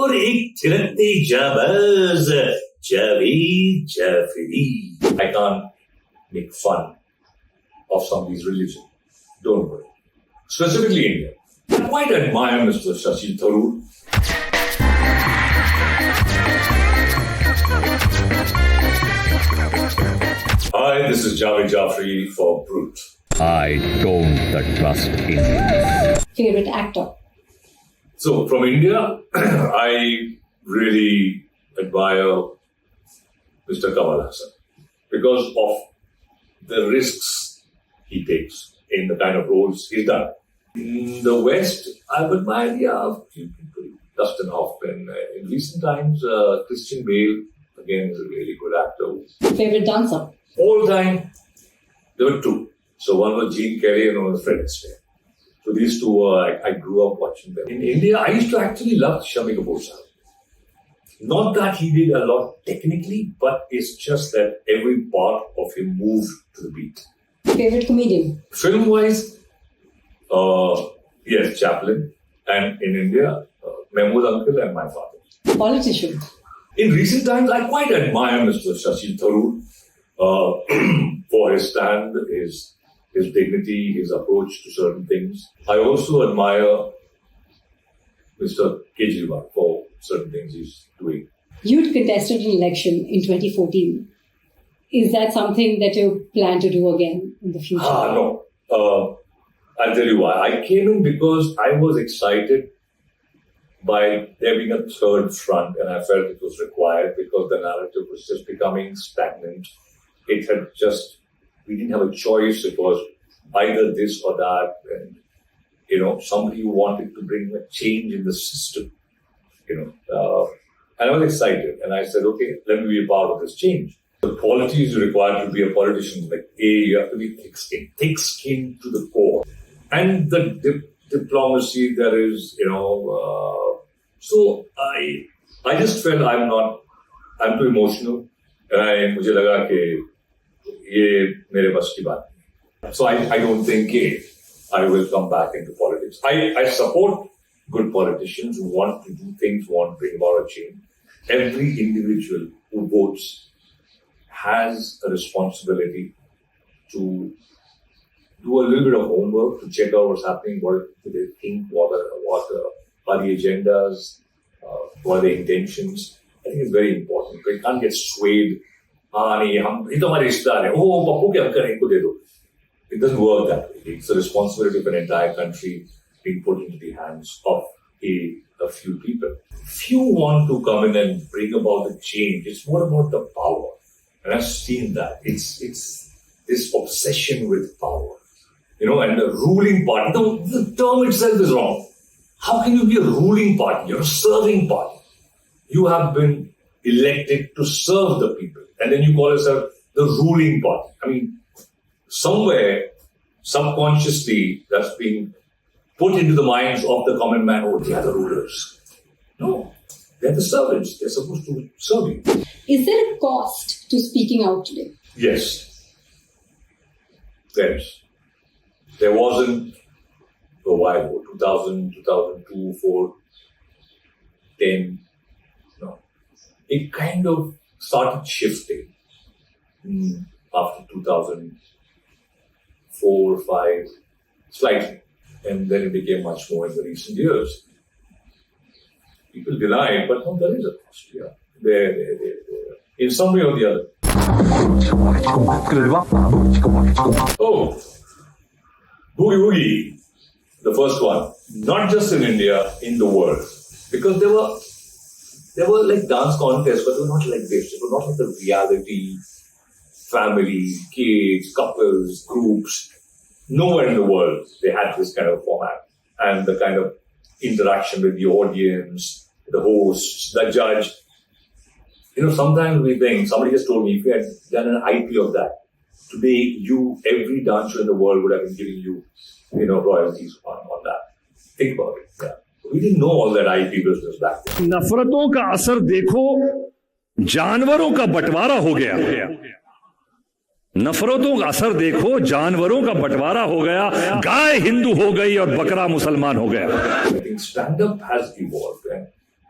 और एक थिरकते जाबाज Jaaved Jaaferi. I can't make fun of somebody's religion. Don't worry. Specifically India. I quite admire Mr. Shashi Tharoor. Hi, this is Jaaved Jaaferi for Brut. I don't trust Indians. Favorite actor? So, from India, I really admire Mr. Kamal Hassan because of the risks he takes in the kind of roles he's done. In the West, I've admired a few people. Dustin Hoffman. In recent times, Christian Bale, again, is a really good actor. Favorite dancer? All time, there were two. So one was Gene Kelly and one was Fred Astaire. So these two, I grew up watching them. In India, I used to actually love Shami Kapoor Sahib. Not that he did a lot technically, but it's just that every part of him moved to the beat. Favorite comedian? Film-wise, yes, Chaplin. And in India, Mahmood Uncle and my father. Politician? In recent times, I quite admire Mr. Shashi Tharoor for his stand, his dignity, his approach to certain things. I also admire Mr. Kejriwal for certain things he's doing. You'd contested an election in 2014. Is that something that you plan to do again in the future? No. I'll tell you why. I came in because I was excited by there being a third front, and I felt it was required because the narrative was just becoming stagnant. It had just, we didn't have a choice. It was either this or that. And, somebody who wanted to bring a change in the system, and I was excited. And I said, okay, let me be a part of this change. The qualities required to be a politician, like you have to be thick-skinned to the core. And the diplomacy there is, so I just felt I'm too emotional. And मुझे लगा कि ये मेरे बस की बात नहीं. So I don't think I will come back into politics. I support good politicians who want to do things, want to bring about a change. Every individual who votes has a responsibility to do a little bit of homework, to check out what's happening, what do they think, what are the agendas, what are the intentions. I think it's very important. You can't get swayed. It doesn't work that way. It's the responsibility of an entire country being put into the hands of a few people. If you want to come in and bring about the change, it's more about the power. And I've seen that. It's this obsession with power. And the ruling party, the term itself is wrong. How can you be a ruling party? You're a serving party. You have been elected to serve the people. And then you call yourself the ruling party. I mean, somewhere, subconsciously, that's being put into the minds of the common man, they are the rulers. No, they're the servants. They're supposed to serve you. Is there a cost to speaking out today? Yes. There is. There wasn't a while ago, 2000, 2002, 4, 10. No. It kind of started shifting after 2004, 5, slightly. And then it became much more in the recent years. People deny it, but no, there is a cost. Yeah. There. In some way or the other. Oh, Boogie Woogie, the first one. Not just in India, in the world. Because there were like dance contests, but they were not like this. They were not like the reality, family, kids, couples, groups. Nowhere in the world they had this kind of format and the kind of interaction with the audience, the hosts, the judge. Sometimes we think, somebody just told me, if you had done an IP of that, today every dancer in the world would have been giving you, royalties on that. Think about it. Yeah. We didn't know all that IP business back then. नफरतों का असर देखो, जानवरों का बंटवारा हो गया. नफरतों का असर देखो, जानवरों का बंटवारा हो गया. गाय हिंदू हो गई और बकरा मुसलमान हो गया. I think stand-up has evolved.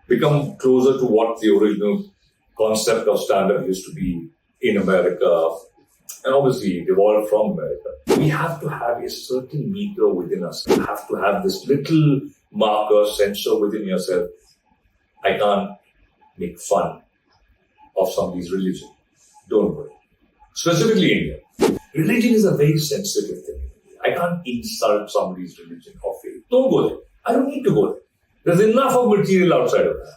become closer to what the original concept of stand-up used to be in America, and obviously it evolved from America. We have to have a certain meter within us. You have to have this little marker, sensor within yourself. I can't make fun of somebody's religion. Don't worry. Specifically India. Religion is a very sensitive thing. I can't insult somebody's religion or faith. Don't go there. I don't need to go there. There's enough of material outside of that.